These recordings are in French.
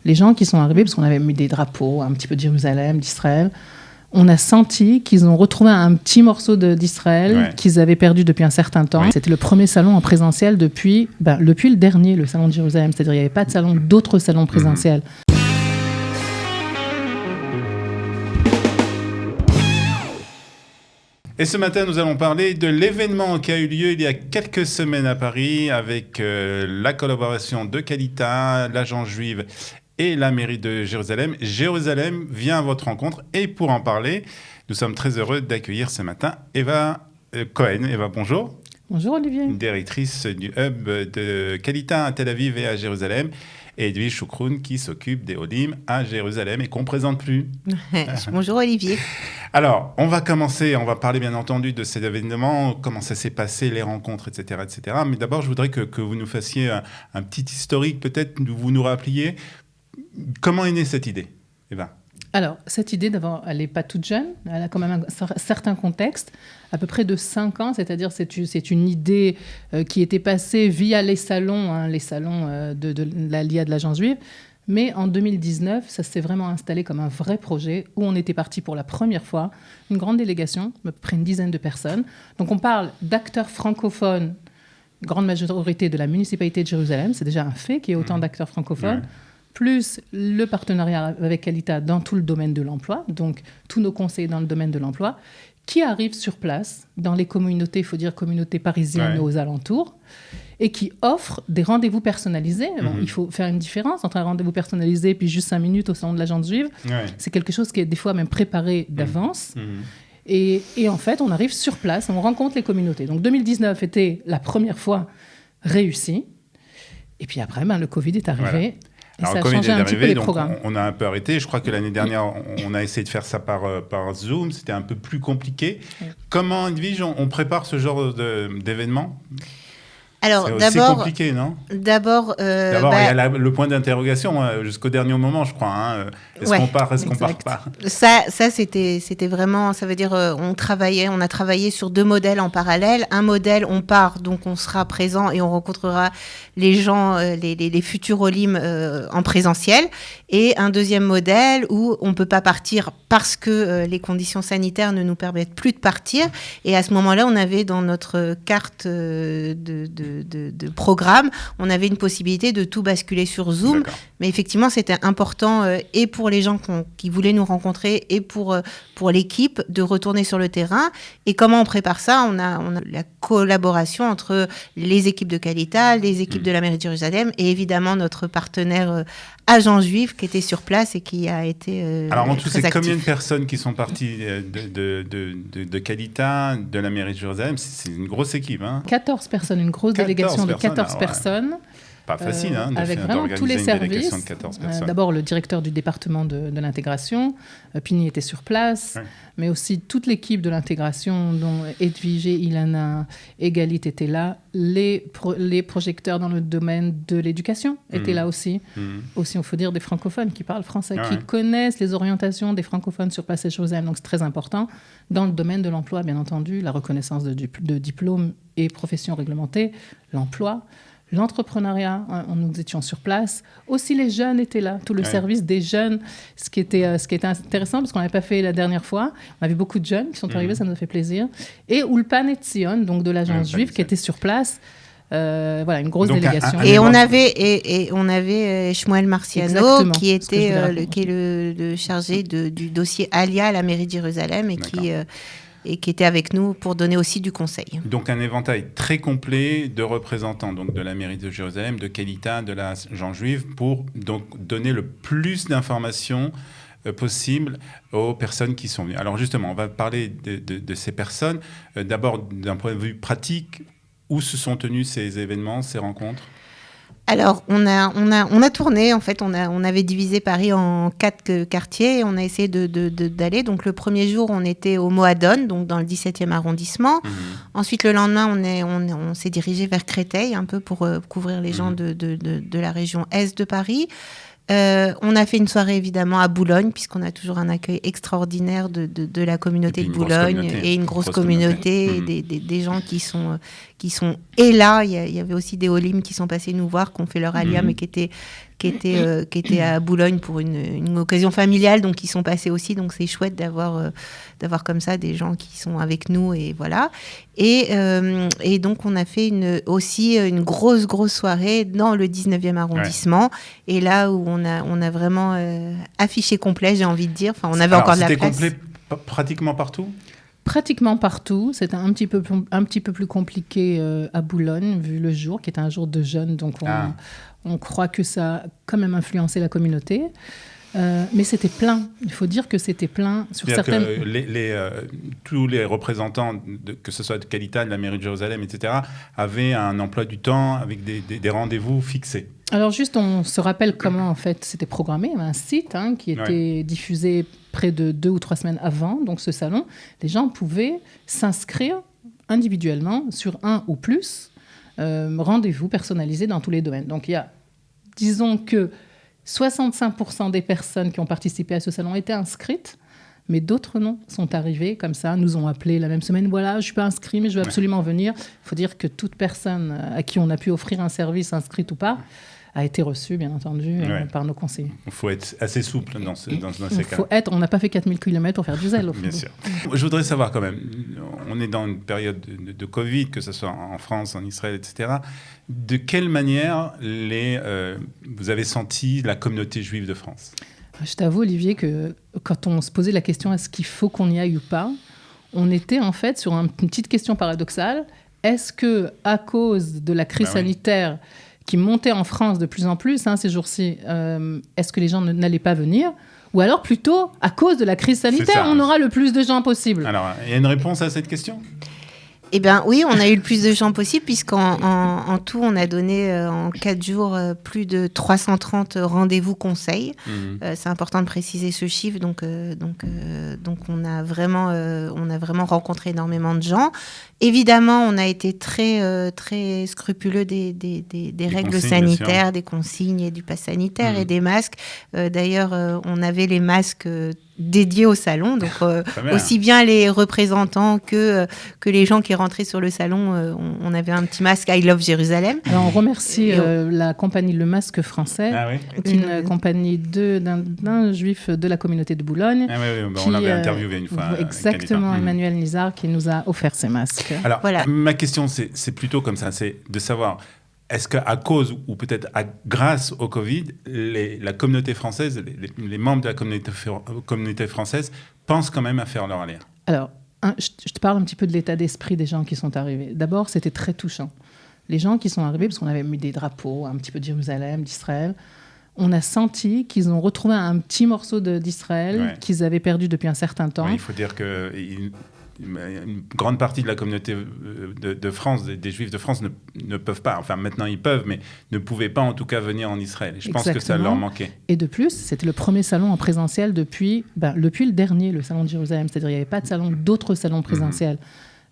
les gens qui sont arrivés, parce qu'on avait mis des drapeaux, un petit peu de Jérusalem, d'Israël, on a senti qu'ils ont retrouvé un petit morceau d'Israël qu'ils avaient perdu depuis un certain temps. C'était le premier salon en présentiel depuis le dernier, le salon de Jérusalem. C'est-à-dire qu'il n'y avait pas d'autres salons présentiels. Et ce matin, nous allons parler de l'événement qui a eu lieu il y a quelques semaines à Paris avec la collaboration de Qualita, l'Agence juive et la mairie de Jérusalem. Jérusalem vient à votre rencontre et pour en parler, nous sommes très heureux d'accueillir ce matin Eva Cohen. Eva, bonjour. Bonjour Olivier. Directrice du hub de Qualita à Tel Aviv et à Jérusalem. Et Edwige Choukroun qui s'occupe des Olim à Jérusalem et qu'on ne présente plus. Bonjour Olivier. Alors, on va parler bien entendu de cet événement, comment ça s'est passé, les rencontres, etc. etc. Mais d'abord, je voudrais que vous nous fassiez un petit historique, peut-être, vous nous rappeliez. Comment est née cette idée, Eva ? Alors, cette idée, d'abord, elle n'est pas toute jeune. Elle a quand même un certain contexte, à peu près de 5 ans. C'est-à-dire c'est une idée qui était passée via les salons de la LIA de l'Agence juive. Mais en 2019, ça s'est vraiment installé comme un vrai projet où on était parti pour la première fois, une grande délégation, à peu près une dizaine de personnes. Donc, on parle d'acteurs francophones, grande majorité de la municipalité de Jérusalem. C'est déjà un fait qu'il y ait autant d'acteurs francophones. Ouais. Plus le partenariat avec Qualita dans tout le domaine de l'emploi, donc tous nos conseillers dans le domaine de l'emploi, qui arrivent sur place dans les communautés, il faut dire communautés parisiennes aux alentours, et qui offrent des rendez-vous personnalisés. Bon, il faut faire une différence entre un rendez-vous personnalisé et puis juste 5 minutes au salon de l'Agence juive. Ouais. C'est quelque chose qui est des fois même préparé d'avance. Et en fait, on arrive sur place, on rencontre les communautés. Donc 2019 était la première fois réussie. Et puis après, le Covid est arrivé. Voilà. Et alors, ça a changé un petit peu les programmes. On a un peu arrêté. Je crois que l'année dernière, on a essayé de faire ça par Zoom. C'était un peu plus compliqué. Oui. Comment, Edwige, on prépare ce genre d'événement ? Alors, c'est compliqué, non ? D'abord, il y a le point d'interrogation jusqu'au dernier moment, je crois. Est-ce qu'on part, est-ce qu'on part pas ? Ça c'était vraiment, ça veut dire, on a travaillé sur 2 modèles en parallèle. Un modèle, on part, donc on sera présent et on rencontrera les gens, les futurs Olim en présentiel. Et un deuxième modèle où on peut pas partir parce que les conditions sanitaires ne nous permettent plus de partir. Et à ce moment-là, on avait dans notre carte de programme, on avait une possibilité de tout basculer sur Zoom. D'accord. Mais effectivement, c'était important et pour les gens qui voulaient nous rencontrer et pour l'équipe de retourner sur le terrain. Et comment on prépare ça ? On a la collaboration entre les équipes de Qualita, les équipes de la mairie de Jérusalem et évidemment notre partenaire Agence juive qui était sur place et qui a été Alors en tout, c'est actif. Combien de personnes qui sont parties de Qualita, de la mairie de Jérusalem ? C'est une grosse équipe. 14 personnes, une grosse délégation de 14 personnes. Pas facile, avec vraiment tous les services. De 14 personnes. D'abord, le directeur du département de l'intégration, Pini était sur place, mais aussi toute l'équipe de l'intégration, dont Edwige, Ilana et Galit étaient là. Les projecteurs dans le domaine de l'éducation étaient là aussi. Aussi, il faut dire des francophones qui parlent français, qui connaissent les orientations des francophones sur place à Jérusalem. Donc, c'est très important. Dans le domaine de l'emploi, bien entendu, la reconnaissance de diplômes et professions réglementées, l'emploi, l'entrepreneuriat, nous étions sur place. Aussi, les jeunes étaient là, tout le service des jeunes, ce qui était intéressant, parce qu'on n'avait pas fait la dernière fois. On avait beaucoup de jeunes qui sont arrivés, ça nous a fait plaisir. Et Ulpan et Tzion, donc de l'Agence juive, qui était sur place. Une grosse délégation. Et on avait Shmuel Marciano, qui est le chargé du dossier Alia à la mairie de Jérusalem et qui était avec nous pour donner aussi du conseil. Donc un éventail très complet de représentants donc de la mairie de Jérusalem, de Qualita, de l'Agence juive, pour donc donner le plus d'informations possible aux personnes qui sont venues. Alors justement, on va parler de ces personnes. D'abord, d'un point de vue pratique, où se sont tenus ces événements, ces rencontres ? Alors, on a tourné, en fait, on avait divisé Paris en 4 quartiers et on a essayé d'aller. Donc, le premier jour, on était au Moadone, donc dans le 17e arrondissement. Ensuite, le lendemain, on s'est dirigé vers Créteil, un peu pour couvrir les gens de la région Est de Paris. On a fait une soirée évidemment à Boulogne, puisqu'on a toujours un accueil extraordinaire de la communauté de Boulogne et une grosse communauté, des gens qui sont et là, il y avait aussi des Olim qui sont passés nous voir, qui ont fait leur alia, mais qui étaient qui étaient à Boulogne pour une occasion familiale, donc ils sont passés aussi. Donc c'est chouette d'avoir comme ça des gens qui sont avec nous et voilà. Et donc on a fait aussi une grosse soirée dans le 19e arrondissement. Ouais. Et là où on a vraiment affiché complet, j'ai envie de dire. Enfin, on avait encore de la place. C'était complet pratiquement partout ? Pratiquement partout. C'était un petit peu plus compliqué à Boulogne, vu le jour, qui était un jour de jeûne. Donc, on croit que ça a quand même influencé la communauté. Mais c'était plein. Il faut dire que c'était plein sur certaines... Que tous les représentants, que ce soit de Qualita, de la mairie de Jérusalem, etc., avaient un emploi du temps avec des rendez-vous fixés. Alors juste, on se rappelle comment en fait c'était programmé. Il y avait un site qui était diffusé près de 2 ou 3 semaines avant, donc ce salon. Les gens pouvaient s'inscrire individuellement sur un ou plus rendez-vous personnalisés dans tous les domaines. Donc il y a, disons que 65% des personnes qui ont participé à ce salon étaient inscrites, mais d'autres non, sont arrivés comme ça, nous ont appelés la même semaine. Voilà, je ne suis pas inscrit, mais je veux absolument venir. Il faut dire que toute personne à qui on a pu offrir un service, inscrite ou pas, a été reçue, bien entendu, par nos conseillers. Il faut être assez souple dans ces cas. On n'a pas fait 4000 km pour faire du zèle. Bien sûr. Je voudrais savoir quand même, on est dans une période de Covid, que ce soit en France, en Israël, etc. De quelle manière vous avez senti la communauté juive de France ? Je t'avoue, Olivier, que quand on se posait la question est-ce qu'il faut qu'on y aille ou pas, on était en fait sur une petite question paradoxale. Est-ce que à cause de la crise sanitaire qui montait en France de plus en plus ces jours-ci, est-ce que les gens n'allaient pas venir ? Ou alors plutôt, à cause de la crise sanitaire, on aura le plus de gens possible. Alors, il y a une réponse à cette question ? Eh bien oui, on a eu le plus de gens possible puisqu'en tout, on a donné en 4 jours plus de 330 rendez-vous conseils. C'est important de préciser ce chiffre. Donc on a vraiment rencontré énormément de gens. Évidemment, on a été très scrupuleux des règles sanitaires, des consignes et du pass sanitaire et des masques. D'ailleurs, on avait les masques dédiés au salon, donc aussi bien les représentants que les gens qui rentraient sur le salon, on avait un petit masque I Love Jérusalem. Alors on remercie la compagnie Le Masque Français, une compagnie d'un juif de la communauté de Boulogne. On l'avait interviewé une fois. Exactement, Emmanuel Nizar qui nous a offert ces masques. Alors, ma question, c'est plutôt comme ça, c'est de savoir, est-ce qu'à cause ou peut-être grâce au Covid, la communauté française, les membres de la communauté française pensent quand même à faire leur aléa ? Alors, je te parle un petit peu de l'état d'esprit des gens qui sont arrivés. D'abord, c'était très touchant. Les gens qui sont arrivés, parce qu'on avait mis des drapeaux, un petit peu de Jérusalem, d'Israël, on a senti qu'ils ont retrouvé un petit morceau d'Israël qu'ils avaient perdu depuis un certain temps. Il faut dire que... Une grande partie de la communauté de France, des Juifs de France, ne peuvent pas, enfin maintenant ils peuvent, mais ne pouvaient pas en tout cas venir en Israël. Je pense que ça leur manquait. Et de plus, c'était le premier salon en présentiel depuis le dernier, le salon de Jérusalem. C'est-à-dire qu'il n'y avait pas de salon, d'autres salons présentiels,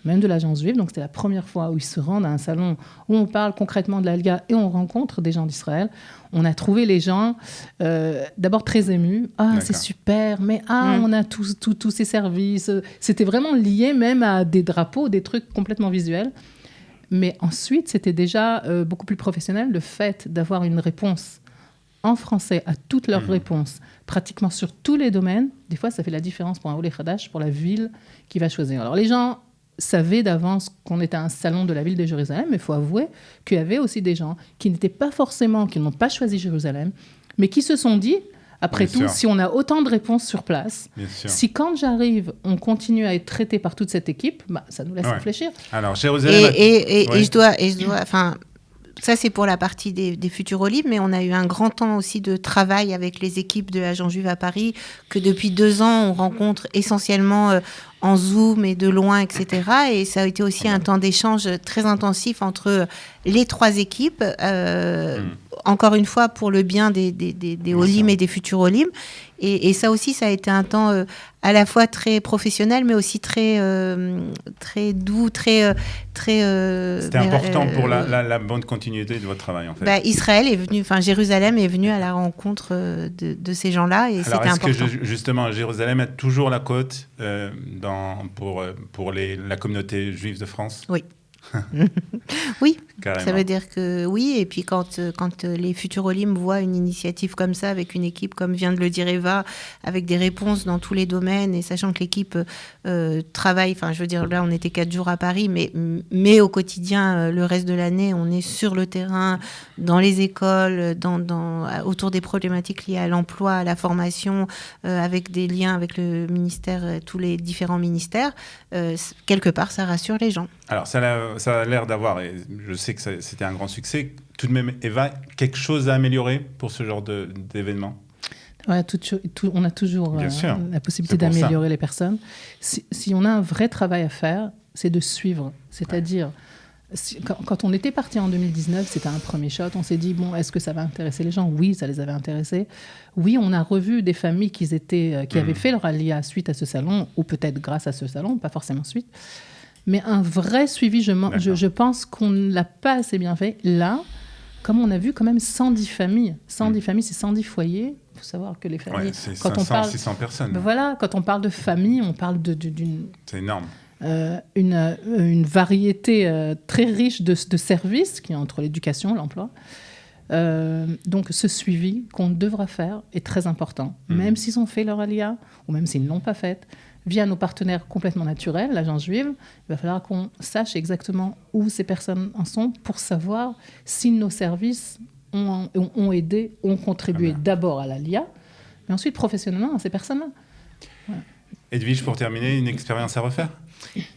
même de l'agence juive. Donc c'était la première fois où ils se rendent à un salon où on parle concrètement de l'Alga et on rencontre des gens d'Israël. On a trouvé les gens d'abord très émus. C'est super, mais on a tous ces services. C'était vraiment lié même à des drapeaux, des trucs complètement visuels. Mais ensuite, c'était déjà beaucoup plus professionnel. Le fait d'avoir une réponse en français à toutes leurs réponses, pratiquement sur tous les domaines, des fois, ça fait la différence pour un Olé Khadash, pour la ville qui va choisir. Alors, les gens savaient d'avance qu'on était un salon de la ville de Jérusalem, mais il faut avouer qu'il y avait aussi des gens qui n'étaient pas forcément, qui n'ont pas choisi Jérusalem, mais qui se sont dit, après tout, si on a autant de réponses sur place, si quand j'arrive, on continue à être traité par toute cette équipe, ça nous laisse réfléchir. Alors, Jérusalem... Et je dois, enfin, ça c'est pour la partie des futurs Olympiques, mais on a eu un grand temps aussi de travail avec les équipes de l'Agence juive à Paris, que depuis 2 ans, on rencontre essentiellement en Zoom et de loin, etc. Et ça a été aussi un temps d'échange très intensif entre les 3 équipes, encore une fois pour le bien des Olim et des futurs Olim. Et ça aussi, ça a été un temps à la fois très professionnel, mais aussi très doux, très... C'était important pour la bonne continuité de votre travail, en fait. Israël est venu, Jérusalem est venu à la rencontre de ces gens-là, et c'était important. Alors, est-ce que justement, Jérusalem a toujours la cote pour la communauté juive de France ? Oui. Oui, Carrément. ça veut dire que oui. Et puis quand les Futurolim voient une initiative comme ça, avec une équipe, comme vient de le dire Eva, avec des réponses dans tous les domaines, et sachant que l'équipe travaille, enfin je veux dire, là on était 4 jours à Paris, mais au quotidien, le reste de l'année, on est sur le terrain, dans les écoles, autour des problématiques liées à l'emploi, à la formation, avec des liens avec le ministère, tous les différents ministères. Quelque part, ça rassure les gens. Alors, ça a l'air d'avoir, et je sais que c'était un grand succès, tout de même, Eva, quelque chose à améliorer pour ce genre d'événement? Ouais, on a toujours la possibilité d'améliorer les personnes. Si on a un vrai travail à faire, c'est de suivre. C'est-à-dire, quand on était parti en 2019, c'était un premier shot, on s'est dit, bon, est-ce que ça va intéresser les gens? Oui, ça les avait intéressés. Oui, on a revu des familles qui avaient fait leur alia suite à ce salon, ou peut-être grâce à ce salon, pas forcément suite. Mais un vrai suivi, je pense qu'on ne l'a pas assez bien fait. Là, comme on a vu quand même 110 familles. 110 familles, c'est 110 foyers. Il faut savoir que les familles... c'est 500-600 personnes. Ben voilà, quand on parle de famille, on parle d'une... C'est énorme. Une variété très riche de services qui est entre l'éducation, l'emploi. Donc ce suivi qu'on devra faire est très important. Même s'ils ont fait leur alia, ou même s'ils ne l'ont pas faite, via nos partenaires complètement naturels, l'Agence juive, il va falloir qu'on sache exactement où ces personnes en sont pour savoir si nos services ont aidé, ont contribué d'abord à l'ALIA, mais ensuite professionnellement à ces personnes-là. Voilà. Edwige, pour terminer, une expérience à refaire?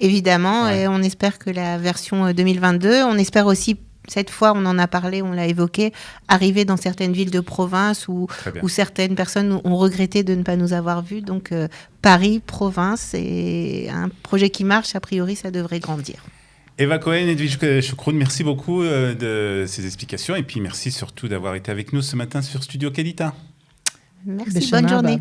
Évidemment, et on espère que la version 2022, on espère aussi, cette fois, on en a parlé, on l'a évoqué, arriver dans certaines villes de province où certaines personnes ont regretté de ne pas nous avoir vus. Donc, Paris, province, c'est un projet qui marche. A priori, ça devrait grandir. Eva Cohen, Edwige Choukroun, merci beaucoup de ces explications. Et puis, merci surtout d'avoir été avec nous ce matin sur Studio Quélita. Merci, bonne journée.